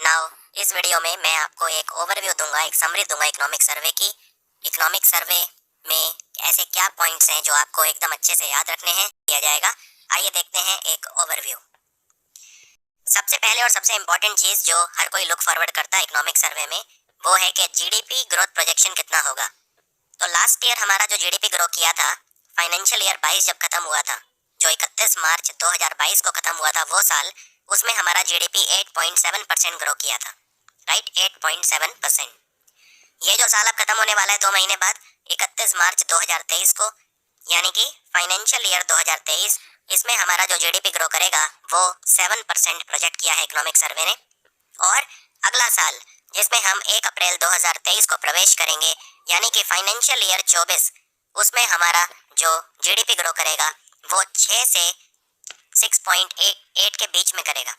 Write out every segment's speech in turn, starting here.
Now इस video में मैं आपको एक ओवरव्यू दूंगा, एक समरी दूंगा इकोनॉमिक सर्वे की। इकोनॉमिक सर्वे में ऐसे क्या पॉइंट्स हैं जो आपको एकदम अच्छे से याद रखने हैं, किया जाएगा। आइए देखते हैं एक ओवरव्यू। सबसे पहले और सबसे इम्पोर्टेंट चीज़ जो हर कोई लुक फॉरवर्ड करता है इकोनॉमिक सर्वे में, वो है कि जीडीपी ग्रोथ प्रोजेक्शन कितना होगा। तो लास्ट ईयर हमारा जो जीडीपी ग्रो किया था, फाइनेंशियल ईयर 22 जब खत्म हुआ था, जो 31 मार्च 2022 को खत्म हुआ था वो साल, उसमें हमारा जीडीपी 8.7% ग्रो किया था। राइट, 8.7%। ये जो साल अब खत्म होने वाला है 2 महीने बाद, 31 मार्च 2023 को, यानी कि फाइनेंशियल ईयर 2023, इसमें हमारा जो जीडीपी ग्रो करेगा वो 7% प्रोजेक्ट किया है इकोनॉमिक सर्वे ने। और अगला साल जिसमें हम 1 अप्रैल 2023 को प्रवेश करेंगे, यानी कि फाइनेंशियल ईयर 24, उसमें हमारा जो जीडीपी ग्रो करेगा वो 6 से 6.8 के बीच में करेगा।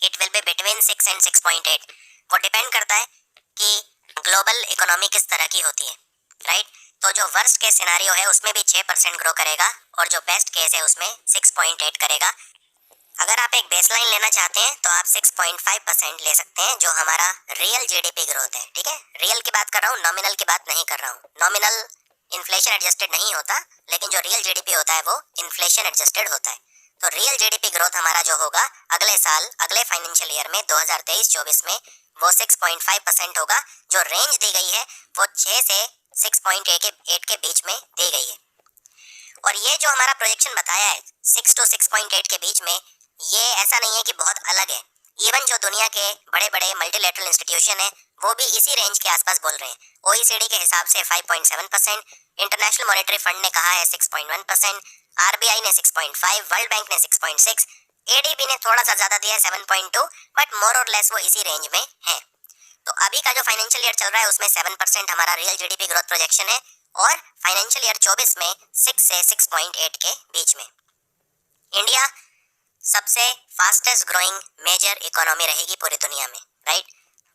It will be between 6 and 6.8। वो डिपेंड करता है कि ग्लोबल इकोनॉमी किस तरह की होती है। राइट, तो जो वर्स्ट केस सिनारियो है उसमें भी 6% ग्रो करेगा और जो बेस्ट केस है उसमें 6.8 करेगा। अगर आप एक बेसलाइन लेना चाहते हैं तो आप 6.5% ले सकते हैं, जो हमारा रियल जीडीपी ग्रोथ है। ठीक है, रियल की बात कर रहा हूँ, नॉमिनल की बात नहीं कर रहा हूँ। नॉमिनल इन्फ्लेशन एडजस्टेड नहीं होता, लेकिन जो रियल जीडीपी होता है वो इन्फ्लेशन एडजस्टेड होता है। तो रियल जीडीपी ग्रोथ हमारा जो होगा अगले साल, अगले फाइनेंशियल ईयर में 2023-24 में, वो 6.5% होगा। जो रेंज दी गई है वो 6 से 6.8 के बीच में दी गई है। और ये जो हमारा प्रोजेक्शन बताया है 6 to 6.8 के बीच में, ये ऐसा नहीं है कि बहुत अलग है। इवन जो दुनिया के बड़े बड़े मल्टीलेटरल इंस्टीट्यूशन है वो भी इसी रेंज के आसपास बोल रहे हैं। ओईसीडी के हिसाब से 5.7%, इंटरनेशनल मॉनेटरी फंड ने कहा है 6.1%, आरबीआई ने 6.5, वर्ल्ड बैंक ने 6.6, एडीबी ने थोड़ा सा ज़्यादा दिया है 7.2, बट मोर और लेस वो इसी रेंज में है। तो अभी का जो फाइनेंशियल ईयर चल रहा है उसमें 7% हमारा रियल जीडीपी ग्रोथ प्रोजेक्शन है, और फाइनेंशियल ईयर 24 में 6 से 6.8 के बीच में। इंडिया सबसे फास्टेस्ट ग्रोइंग मेजर इकोनॉमी रहेगी पूरी दुनिया में। Right,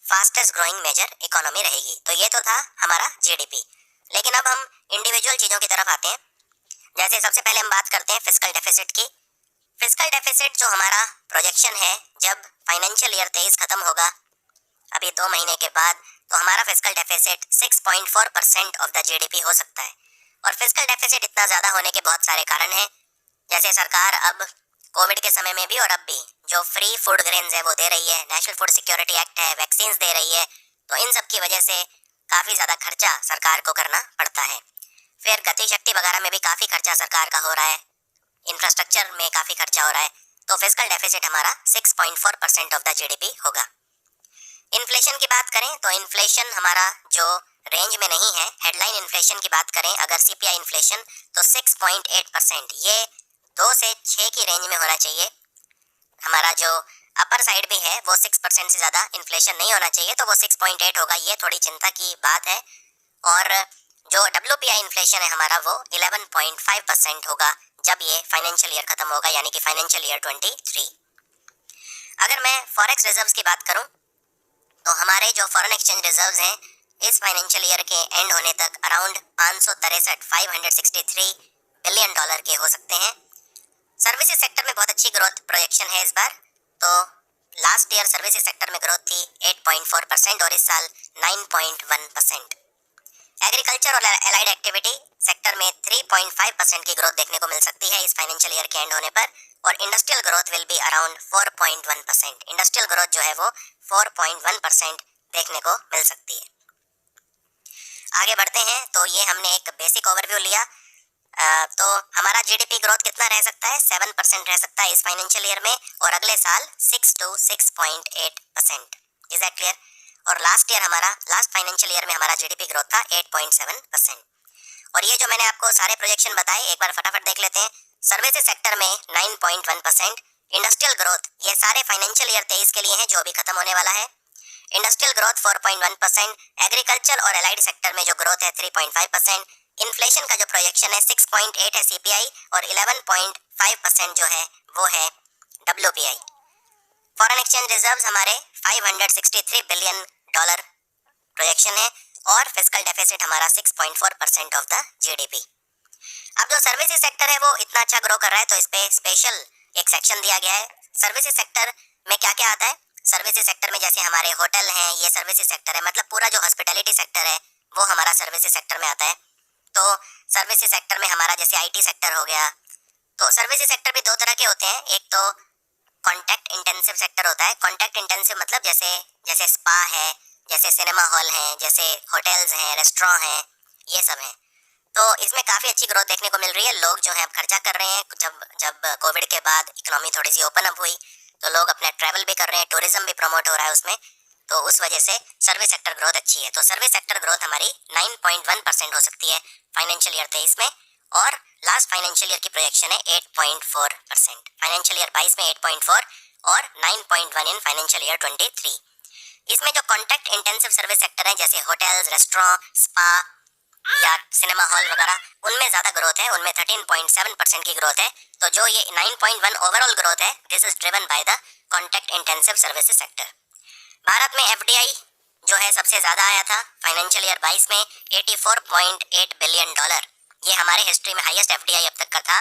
fastest growing major economy रहेगी। तो ये तो था हमारा जीडीपी। लेकिन अब हम इंडिविजुअल चीज़ों की तरफ आते हैं। जैसे सबसे पहले हम बात करते हैं फिस्कल डेफिसिट की। फिस्कल डेफिसिट जो हमारा प्रोजेक्शन है, जब फाइनेंशियल ईयर 23 खत्म होगा, अभी 2 महीने के बाद, तो हमारा fiscal deficit 6.4% of the GDP हो सकता है। और फिस्कल डेफिसिट इतना ज़्यादा होने के बहुत सारे कारण हैं। जैसे सरकार अब कोविड के समय में भी और अब भी जो फ्री फूड ग्रेन्स है वो दे रही है, नेशनल फूड सिक्योरिटी एक्ट है, वैक्सीन दे रही है। तो इन सब की वजह से काफ़ी ज़्यादा खर्चा सरकार को करना पड़ता है। फिर गति शक्ति वगैरह में भी काफ़ी खर्चा सरकार का हो रहा है, इंफ्रास्ट्रक्चर में काफ़ी खर्चा हो रहा है। तो फिस्कल डेफिसिट हमारा 6.4% ऑफ द जीडीपी होगा। इन्फ्लेशन की बात करें तो इन्फ्लेशन हमारा जो रेंज में नहीं है, हेडलाइन इन्फ्लेशन की बात करें अगर सीपीआई इन्फ्लेशन, तो 6.8%, ये 2 से 6 की रेंज में होना चाहिए। हमारा जो अपर साइड भी है वो 6% से ज़्यादा इन्फ्लेशन नहीं होना चाहिए, तो वो 6.8 होगा। ये थोड़ी चिंता की बात है। और जो WPI इन्फ्लेशन है हमारा वो 11.5% होगा जब ये फाइनेंशियल ईयर खत्म होगा, यानी कि फाइनेंशियल ईयर 23। अगर मैं फॉरेक्स रिजर्व्स की बात करूं तो हमारे जो फॉरेन एक्सचेंज रिजर्व्स हैं इस फाइनेंशियल ईयर के एंड होने तक अराउंड 563 बिलियन डॉलर के हो सकते हैं। सर्विसेज सेक्टर में बहुत अच्छी ग्रोथ प्रोजेक्शन है इस बार। तो लास्ट ईयर सर्विसेज सेक्टर में ग्रोथ थी 8.4% और इस साल 9.1%। एग्रीकल्चर और एलाइड एक्टिविटी सेक्टर में 3.5% की ग्रोथ देखने को मिल सकती है इस फाइनेंशियल ईयर के एंड होने पर। और industrial growth will be around 4.1%। Industrial growth जो है वो 4.1% देखने को मिल सकती है। आगे बढ़ते हैं तो ये हमने एक बेसिक ओवरव्यू लिया। तो हमारा जीडीपी ग्रोथ कितना रह सकता है? 7% रह सकता है इस फाइनेंशियल ईयर में, और अगले साल 6 to 6.8%। Is that clear? और लास्ट फाइनेंशियल ईयर में हमारा जीडीपी ग्रोथ था 8.7%। और ये जो मैंने आपको सारे प्रोजेक्शन बताए एक बार फटाफट देख लेते हैं। सर्विसेज सेक्टर में 9.1%, इंडस्ट्रियल ग्रोथ ये सारे फाइनेंशियल ईयर 23 के लिए हैं जो अभी खत्म होने वाला है। इंडस्ट्रियल ग्रोथ 4.1%, एग्रीकल्चर और एलाइड सेक्टर में जो ग्रोथ है 3.5%, इन्फ्लेशन का जो प्रोजेक्शन है 6.8 है सीपीआई, और 11.5% जो है वो है WPI। फॉरेन एक्सचेंज रिजर्व्स हमारे 563 बिलियन डॉलर प्रोजेक्शन है, और फिस्कल डेफिसिट हमारा 6.4% ऑफ द जीडीपी। अब जो सर्विसेज सेक्टर है वो इतना अच्छा ग्रो कर रहा है, तो इस पे स्पेशल एक सेक्शन दिया गया है। सर्विसेज सेक्टर में क्या क्या आता है? सर्विसेज सेक्टर में जैसे हमारे होटल हैं, ये सर्विसेज सेक्टर है, मतलब पूरा जो हॉस्पिटैलिटी सेक्टर है वो हमारा सर्विसेज सेक्टर में आता है। तो सर्विसेज सेक्टर में हमारा जैसे आईटी सेक्टर हो गया। तो सर्विसेज सेक्टर भी दो तरह के होते हैं, एक तो कॉन्टैक्ट इंटेंसिव सेक्टर होता है। कॉन्टैक्ट इंटेंसिव मतलब जैसे जैसे स्पा है, जैसे सिनेमा हॉल है, जैसे होटल्स हैं, रेस्टोरेंट हैं, ये सब हैं। तो इसमें काफ़ी अच्छी ग्रोथ देखने को मिल रही है। लोग जो है अब खर्चा कर रहे हैं। जब जब कोविड के बाद इकोनॉमी थोड़ी सी ओपन अप हुई तो लोग अपना ट्रैवल भी कर रहे हैं, टूरिज्म भी प्रमोट हो रहा है उसमें, तो उस वजह से सर्विस सेक्टर ग्रोथ अच्छी है। तो सर्विस सेक्टर ग्रोथ हमारी 9.1% हो सकती है फाइनेंशियल ईयर 23 में, और लास्ट फाइनेंशियल ईयर की प्रोजेक्शन है 8.4%। फाइनेंशियल ईयर 22 में 8.4 और 9.1 इन फाइनेंशियल ईयर 23। इसमें जो कॉन्टैक्ट इंटेंसिव सर्विस सेक्टर है जैसे होटल्स, रेस्टोरेंट, स्पा या सिनेमा हॉल वगैरह, उनमें ज़्यादा ग्रोथ है, उनमें 13.7% की ग्रोथ है। तो जो ये 9.1 ओवरऑल ग्रोथ है, this is driven by the contact intensive services sector. Bharat में एफडीआई जो है सबसे ज़्यादा आया था फाइनेंशियल ईयर 22 में, $84.8 बिलियन। ये हमारे हिस्ट्री में हाईएस्ट एफडीआई अब तक का था,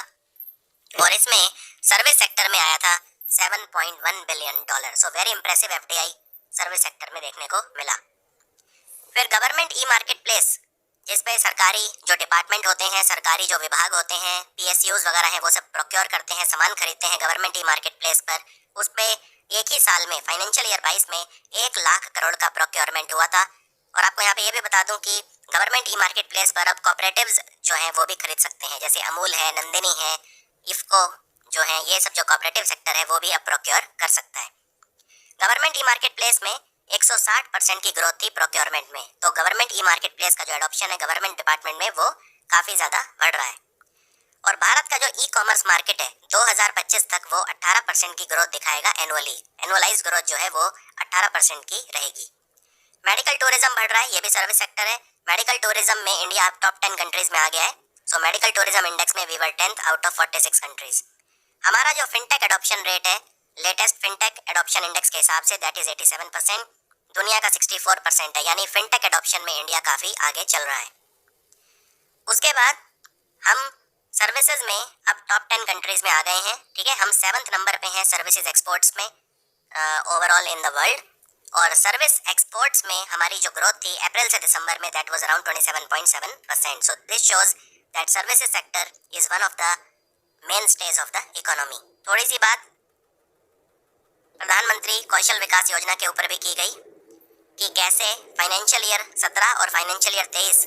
और इसमें सर्विस सेक्टर में आया था $7.1 billion. So very impressive FDI service sector में देखने को मिला। फिर गवर्नमेंट ई मार्केट प्लेस, जिसपे सरकारी जो डिपार्टमेंट होते हैं, सरकारी जो विभाग होते हैं, पीएसयूज वगैरह हैं, वो सब प्रोक्योर करते हैं, सामान खरीदते हैं गवर्नमेंट ई मार्केट प्लेस पर। उस पे एक ही साल में फाइनेंशियल ईयर 22 में 1 लाख करोड़ का प्रोक्योरमेंट हुआ था। और आपको यहाँ पे ये भी बता दूं कि गवर्नमेंट ई मार्केट प्लेस पर अब कॉपरेटिव्स जो हैं वो भी खरीद सकते हैं, जैसे अमूल है, नंदिनी है, इफ्को जो है, ये सब जो कॉपरेटिव सेक्टर है वो भी अब प्रोक्योर कर सकता है। गवर्नमेंट ई मार्केट प्लेस में 160% की ग्रोथ थी प्रोक्योरमेंट में। तो गवर्नमेंट ई मार्केट प्लेस का जो एडॉप्शन है गवर्नमेंट डिपार्टमेंट में वो काफ़ी ज़्यादा बढ़ रहा है। और भारत का जो ई कॉमर्स मार्केट है 2025 तक वो 18% की ग्रोथ दिखाएगा एनुअली। एनुअलाइज ग्रोथ जो है वो 18% की रहेगी। मेडिकल टूरिज्म बढ़ रहा है, ये भी सर्विस सेक्टर है। मेडिकल टूरिज्म में इंडिया टॉप 10 कंट्रीज में आ गया है। सो मेडिकल टूरिज्म इंडेक्स में we were 10th out of 46 countries. हमारा जो फिनटेक एडॉप्शन रेट है लेटेस्ट फिनटेक एडॉप्शन इंडेक्स के हिसाब से दैट इज 87%, दुनिया का 64% है, यानी फिनटेक एडॉप्शन में इंडिया काफ़ी आगे चल रहा है। उसके बाद हम सर्विसेज में अब टॉप 10 कंट्रीज में आ गए हैं, ठीक है। हम 7th नंबर पे हैं सर्विसेज एक्सपोर्ट्स में ओवरऑल इन द वर्ल्ड। और सर्विस एक्सपोर्ट्स में हमारी जो ग्रोथ थी अप्रैल से दिसंबर में that was around 27.7%। So this shows that services sector is one of the main stage of the economy. थोड़ी सी बात प्रधानमंत्री कौशल विकास योजना के ऊपर भी की गई कि कैसे फाइनेंशियल ईयर 17 और फाइनेंशियल ईयर 23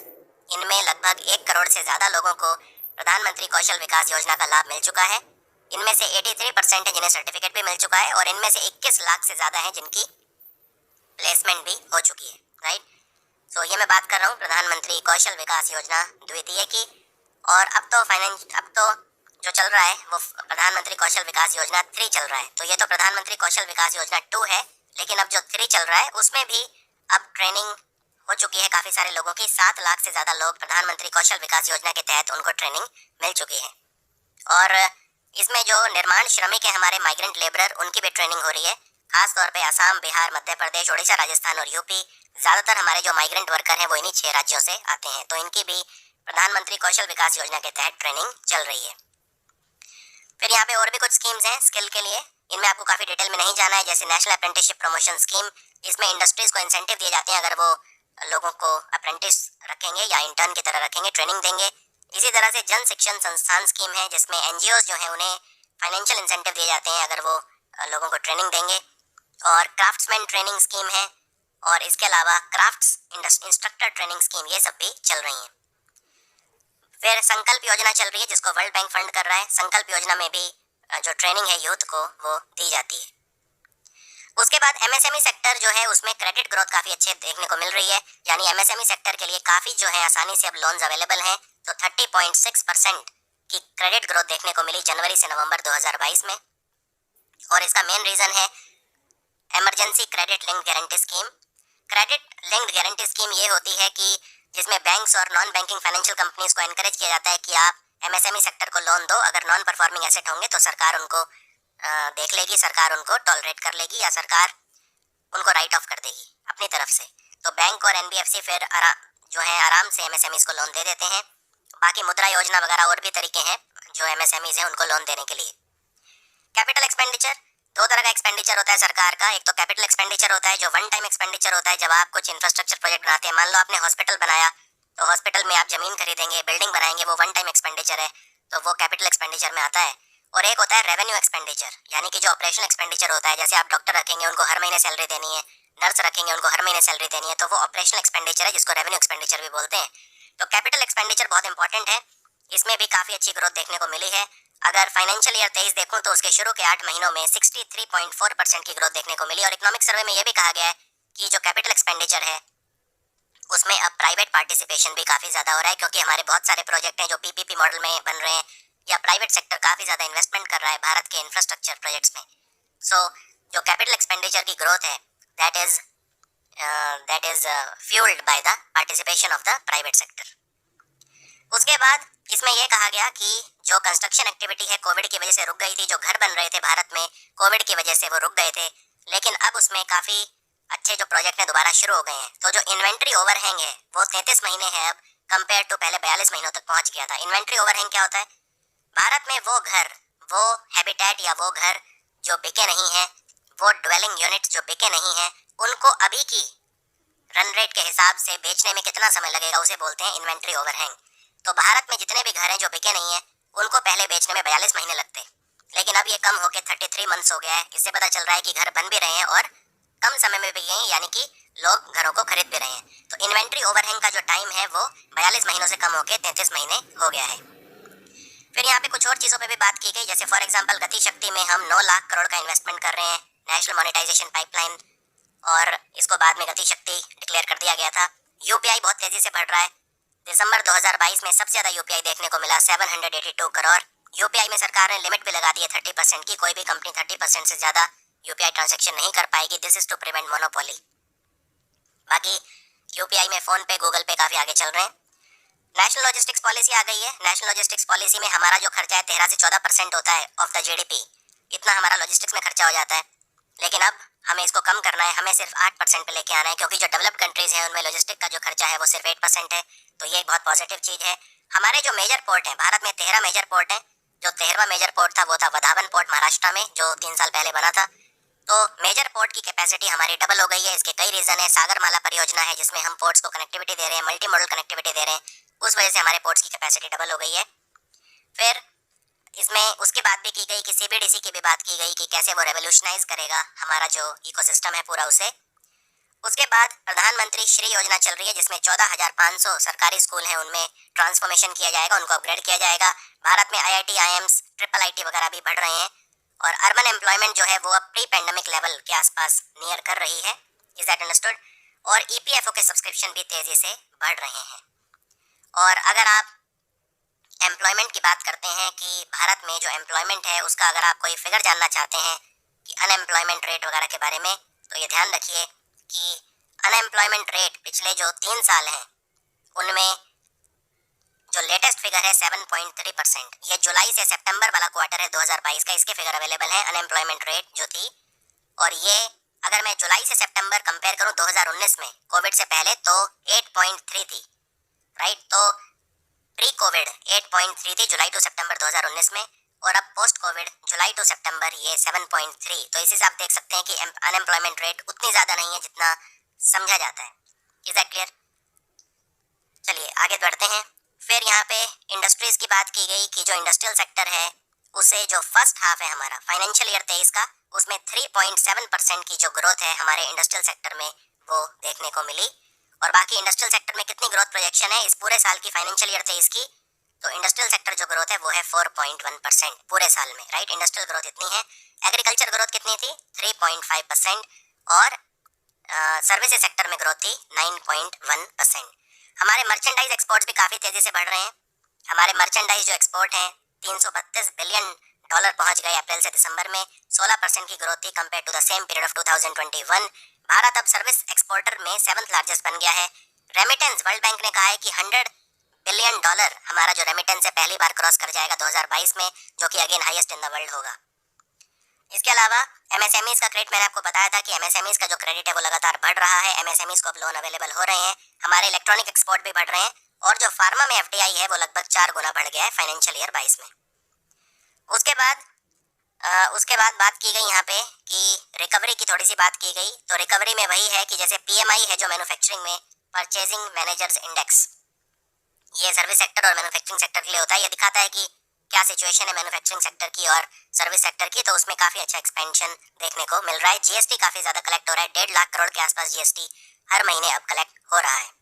इनमें लगभग 1 करोड़ से ज़्यादा लोगों को प्रधानमंत्री कौशल विकास योजना का लाभ मिल चुका है। इनमें से 83% है जिन्हें सर्टिफिकेट भी मिल चुका है, और इनमें से 21 लाख से ज़्यादा है जिनकी प्लेसमेंट भी हो चुकी है, राइट। सो ये मैं बात कर रहा हूँ प्रधानमंत्री कौशल विकास योजना द्वितीय की। और अब तो जो चल रहा है वो प्रधानमंत्री कौशल विकास योजना 3 चल रहा है। तो ये तो प्रधानमंत्री कौशल विकास योजना 2 है, लेकिन अब जो 3 चल रहा है उसमें भी अब ट्रेनिंग हो चुकी है काफ़ी सारे लोगों की। 7 लाख से ज़्यादा लोग प्रधानमंत्री कौशल विकास योजना के तहत उनको ट्रेनिंग मिल चुकी है। और इसमें जो निर्माण श्रमिक है हमारे माइग्रेंट लेबरर, उनकी भी ट्रेनिंग हो रही है। खास तौर पे असम, बिहार, मध्य प्रदेश, उड़ीसा, राजस्थान और यूपी, ज़्यादातर हमारे जो माइग्रेंट वर्कर हैं वो इन्हीं 6 राज्यों से आते हैं। तो इनकी भी प्रधानमंत्री कौशल विकास योजना के तहत ट्रेनिंग चल रही है। फिर यहाँ पे और भी कुछ स्कीम्स हैं स्किल के लिए, इनमें आपको काफ़ी डिटेल में नहीं जाना है। जैसे नेशनल अप्रेंटिसशिप प्रमोशन स्कीम, इसमें इंडस्ट्रीज़ को इंसेंटिव दिए जाते हैं अगर वो लोगों को अप्रेंटिस रखेंगे या इंटर्न की तरह रखेंगे, ट्रेनिंग देंगे। इसी तरह से जन शिक्षण संस्थान स्कीम है जिसमें एनजीओज जो हैं उन्हें फाइनेंशियल इंसेंटिव दिए जाते हैं अगर वो लोगों को ट्रेनिंग देंगे। और क्राफ्ट्समैन ट्रेनिंग स्कीम है, और इसके अलावा क्राफ्ट्स इंस्ट्रक्टर ट्रेनिंग स्कीम, ये सब भी चल रही हैं। फिर संकल्प योजना चल रही है जिसको वर्ल्ड बैंक फंड कर रहा है। संकल्प योजना में भी जो ट्रेनिंग है यूथ को वो दी जाती है। उसके बाद एमएसएमई सेक्टर जो है उसमें क्रेडिट ग्रोथ काफ़ी अच्छे देखने को मिल रही है, यानी एमएसएमई सेक्टर के लिए काफ़ी जो है आसानी से अब लोन्स अवेलेबल हैं। तो 30.6% की क्रेडिट ग्रोथ देखने को मिली जनवरी से नवंबर 2022 में। और इसका मेन रीज़न है emergency credit linked guarantee scheme. Credit linked guarantee scheme ये होती है कि जिसमें बैंक्स और नॉन बैंकिंग फाइनेंशियल कंपनीज को एनकरेज किया जाता है कि आप एमएसएमई सेक्टर को लोन दो। अगर नॉन परफॉर्मिंग एसेट होंगे तो सरकार उनको देख लेगी, सरकार उनको टॉलरेट कर लेगी या सरकार उनको राइट ऑफ कर देगी अपनी तरफ से। तो बैंक और एनबीएफसी फिर आराम से एमएसएमईज को लोन दे देते हैं। बाकी मुद्रा योजना वगैरह और भी तरीके हैं जो एमएसएमईज हैं उनको लोन देने के लिए। कैपिटल एक्सपेंडिचर, दो तरह का एक्सपेंडिचर होता है सरकार का। एक तो कैपिटल एक्सपेंडिचर होता है जो वन टाइम एक्सपेंडिचर होता है, जब आप कुछ इंफ्रास्ट्रक्चर प्रोजेक्ट बनाते हैं। मान लो आपने हॉस्पिटल बनाया, तो हॉस्पिटल में आप जमीन खरीदेंगे, बिल्डिंग बनाएंगे, वो वन टाइम एक्सपेंडिचर है, तो वो कैपिटल एक्सपेंडिचर में आता है। और एक होता है रेवेन्यू एक्सपेंडिचर, यानी कि जो ऑपरेशनल एक्सपेंडिचर होता है, जैसे आप डॉक्टर रखेंगे, उनको हर महीने सैलरी देनी है, नर्स रखेंगे, उनको हर महीने सैलरी देनी है, तो वो ऑपरेशनल एक्सपेंडिचर है, जिसको रेवेन्यू एक्सपेंडिचर भी बोलते हैं। तो कैपिटल एक्सपेंडिचर बहुत इंपॉर्टेंट है, इसमें भी काफ़ी अच्छी ग्रोथ देखने को मिली है। अगर फाइनेंशियल ईयर 23 देखूं तो उसके शुरू के 8 महीनों में 63.4% की ग्रोथ देखने को मिली। और इकोनॉमिक सर्वे में यह भी कहा गया है कि जो कैपिटल एक्सपेंडिचर है उसमें अब प्राइवेट पार्टिसिपेशन भी काफ़ी ज़्यादा हो रहा है, क्योंकि हमारे बहुत सारे प्रोजेक्ट हैं जो पीपीपी मॉडल में बन रहे हैं, या प्राइवेट सेक्टर काफ़ी ज़्यादा इन्वेस्टमेंट कर रहा है भारत के इंफ्रास्ट्रक्चर प्रोजेक्ट्स में। सो जो कैपिटल एक्सपेंडिचर की ग्रोथ है that is fuelled by the participation of the private sector. उसके बाद इसमें यह कहा गया कि जो कंस्ट्रक्शन एक्टिविटी है कोविड की वजह से रुक गई थी, जो घर बन रहे थे भारत में कोविड की वजह से वो रुक गए थे, लेकिन अब उसमें काफ़ी अच्छे जो प्रोजेक्ट हैं दोबारा शुरू हो गए हैं। तो जो इन्वेंट्री ओवरहैंग है वो 33 महीने है अब, कंपेयर टू पहले 42 महीनों तक पहुंच गया था। इन्वेंट्री ओवरहैंग क्या होता है? भारत में वो घर, वो हैबिटेट या वो घर जो बिके नहीं है, वो ड्वेलिंग यूनिट्स जो बिके नहीं है, उनको अभी की रन रेट के हिसाब से बेचने में कितना समय लगेगा, उसे बोलते हैं इन्वेंट्री ओवरहैंग। तो भारत में जितने भी घर हैं जो बिके नहीं है, उनको पहले बेचने में 42 महीने लगते, लेकिन अब ये कम होकर 33 मंथ्स हो गया है। इससे पता चल रहा है कि घर बन भी रहे हैं और कम समय में बिके हैं, यानी कि लोग घरों को खरीद भी रहे हैं। तो इन्वेंट्री ओवरहैंग का जो टाइम है वो 42 महीनों से कम होकर 33 महीने हो गया है। फिर यहाँ पे कुछ और चीज़ों पे भी बात की गई, जैसे फॉर एग्जांपल गति शक्ति में हम 9 लाख करोड़ का इन्वेस्टमेंट कर रहे हैं, नेशनल मोनेटाइजेशन पाइपलाइन, और इसको बाद में गति शक्ति डिक्लेयर कर दिया गया था। यूपीआई बहुत तेजी से बढ़ रहा है। दिसंबर 2022 में सबसे ज़्यादा यूपीआई देखने को मिला 782 करोड़। यूपीआई में सरकार ने लिमिट भी लगा दी है 30% की, कोई भी कंपनी 30% से ज़्यादा यूपीआई ट्रांजैक्शन नहीं कर पाएगी। This is to prevent monopoly. बाकी यूपीआई में फ़ोन पे, गूगल पे काफ़ी आगे चल रहे हैं। नेशनल लॉजिस्टिक्स पॉलिसी आ गई है। नेशनल लॉजिस्टिक्स पॉलिसी में हमारा जो खर्चा है 13 से 14% होता है ऑफ द जीडीपी, इतना हमारा लॉजिस्टिक्स में खर्चा हो जाता है। लेकिन अब हमें इसको कम करना है, हमें सिर्फ 8% पे लेके आना है, क्योंकि जो डेवलप्ड कंट्रीज हैं उनमें लॉजिस्टिक का जो खर्चा है वो सिर्फ 8% है। तो ये एक बहुत पॉजिटिव चीज़ है। हमारे जो मेजर पोर्ट हैं, भारत में 13 मेजर पोर्ट हैं। जो 13वां मेजर पोर्ट था वो था वधावन पोर्ट महाराष्ट्र में, जो 3 साल पहले बना था। तो मेजर पोर्ट की कैपेसिटी हमारी डबल हो गई है। इसके कई रीज़न है। सागरमाला परियोजना है जिसमें हम पोर्ट्स को कनेक्टिविटी दे रहे हैं, मल्टी मॉडल कनेक्टिविटी दे रहे हैं, उस वजह से हमारे पोर्ट्स की कैपेसिटी डबल हो गई है। फिर इसमें उसकी बात भी की गई कि सीबीडीसी की भी बात की गई कि कैसे वो रेवोल्यूशनाइज करेगा हमारा जो इकोसिस्टम है पूरा उसे। उसके बाद प्रधानमंत्री श्री योजना चल रही है जिसमें 14,500 सरकारी स्कूल हैं, उनमें ट्रांसफॉर्मेशन किया जाएगा, उनको अपग्रेड किया जाएगा। भारत में आईआईटी, आईएम्स, ट्रिपल आईटी वगैरह भी बढ़ रहे हैं, और अर्बन एम्प्लॉयमेंट जो है वो अब प्री पैंडेमिक लेवल के आसपास नियर कर रही है। Is that understood? और ईपीएफओ के सब्सक्रिप्शन भी तेजी से बढ़ रहे हैं। और अगर आप एम्प्लॉयमेंट की बात करते हैं कि भारत में जो एम्प्लॉयमेंट है उसका अगर आप कोई फिगर जानना चाहते हैं कि अनएम्प्लॉयमेंट रेट वगैरह के बारे में, तो ये ध्यान रखिए कि अनएम्प्लॉयमेंट रेट पिछले जो 3 साल हैं उनमें जो लेटेस्ट फिगर है 7.3%, ये जुलाई से सितंबर वाला क्वार्टर है 2022 का, इसके फिगर अवेलेबल है अनएम्प्लॉयमेंट रेट जो थी। और ये अगर मैं जुलाई से सितंबर कंपेयर करूं 2019 में, कोविड से पहले, तो 8.3 थी, राइट। तो प्री कोविड 8.3 थी जुलाई टू सितंबर 2019 में, और अब पोस्ट कोविड जुलाई टू सितंबर ये 7.3। तो इसी से आप देख सकते हैं कि अनएम्प्लॉयमेंट रेट उतनी ज़्यादा नहीं है जितना समझा जाता है। Is that clear? चलिए आगे बढ़ते हैं। फिर यहाँ पे इंडस्ट्रीज़ की बात की गई कि जो इंडस्ट्रियल सेक्टर है उसे जो फर्स्ट हाफ है हमारा फाइनेंशियल ईयर 23 का, उसमें 3.7% की जो ग्रोथ है हमारे इंडस्ट्रियल सेक्टर में वो देखने को मिली। और बाकी इंडस्ट्रियल सेक्टर में कितनी ग्रोथ प्रोजेक्शन है इस पूरे साल की फाइनेंशियल ईयर 23 की, तो इंडस्ट्रियल सेक्टर जो ग्रोथ है वो है 4.1% पूरे साल में, राइट। इंडस्ट्रियल ग्रोथ इतनी है। एग्रीकल्चर ग्रोथ कितनी थी? 3.5%। और सर्विसेज सेक्टर में ग्रोथ थी 9.1%। हमारे मर्चेंडाइज एक्सपोर्ट्स भी काफ़ी तेज़ी से बढ़ रहे हैं। हमारे मर्चेंडाइज जो एक्सपोर्ट हैं 332 बिलियन डॉलर पहुंच गए अप्रैल से दिसंबर में, 16% की ग्रोथ थी compare to the same period of 2021। Bharat अब सर्विस एक्सपोर्टर में 7th लार्जेस्ट बन गया है। रेमिटेंस, वर्ल्ड बैंक ने कहा है कि 100 बिलियन डॉलर हमारा जो रेमिटेंस है पहली बार क्रॉस कर जाएगा 2022 में, जो कि again highest in the world होगा। इसके अलावा एमएसएमईज का क्रेडिट, मैंने आपको बताया था कि एमएसएमईज का जो क्रेडिट है वो लगातार बढ़ रहा है। एमएसएमईज को अब लोन अवेलेबल हो रहे हैं। हमारे इलेक्ट्रॉनिक एक्सपोर्ट भी बढ़ रहे हैं, और जो फार्मा में एफडीआई है वो लगभग 4 गुना बढ़ गया है फाइनेंशियल ईयर 22 में। उसके बाद उसके बाद बात की गई यहाँ पे कि रिकवरी की थोड़ी सी बात की गई। तो रिकवरी में वही है कि जैसे पीएमआई है जो मैन्युफैक्चरिंग में, परचेजिंग मैनेजर्स इंडेक्स, ये सर्विस सेक्टर और मैन्युफैक्चरिंग सेक्टर के लिए होता है। ये दिखाता है कि क्या सिचुएशन है मैन्युफैक्चरिंग सेक्टर की और सर्विस सेक्टर की। तो उसमें काफ़ी अच्छा एक्सपेंशन देखने को मिल रहा है। जीएसटी काफ़ी ज़्यादा कलेक्ट हो रहा है, 1.5 लाख करोड़ के आसपास जीएसटी हर महीने अब कलेक्ट हो रहा है।